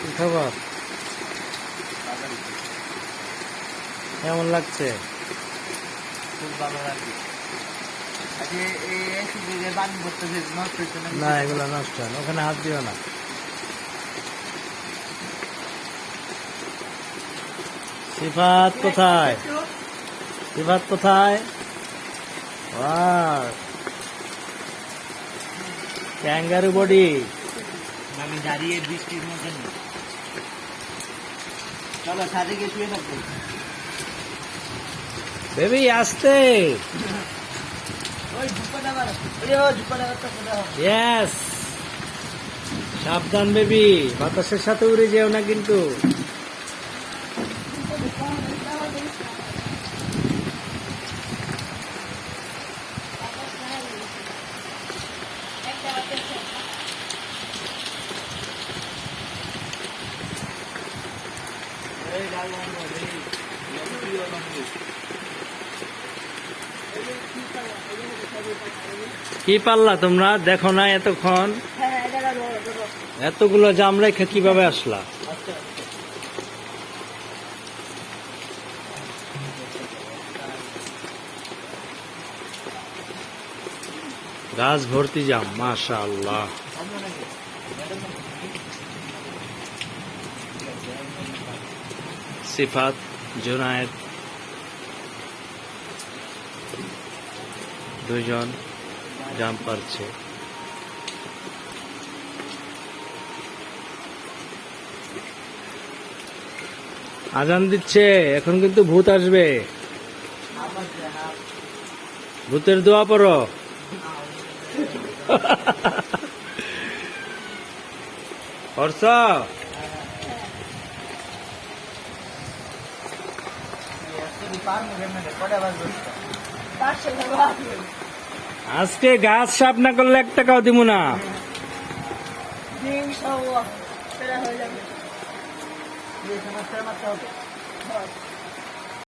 কি খবর? কেমন লাগছে? খুব ভালো লাগে। না, এগুলো নষ্ট হয় না, ওখানে হাত দিও না। সিফাত কোথায়? সিফাত কোথায়? Kangaroo body. আমি দাঁড়িয়ে বৃষ্টির মধ্যে চলো ছাদে গিয়ে শুয়ে থাকবো। বেবি আসতে। ইয়েস, সাবধান বেবি, বাতাসের সাথে উড়ে যেও না কিন্তু। কি পারলা তোমরা? দেখো না এতক্ষণ? এতগুলো জাম রেখে কিভাবে আসলা? গাছ ভর্তি জাম, মাশাআল্লাহ। সিফাত, জুনায়েদ দুজন জাম পারছে। আজান দিচ্ছে, এখন কিন্তু ভূত আসবে। ভূতের দোয়া পড়ো। পড়ছ? আজকে গাছ সাফ না করলে 1 টাকাও দিব না।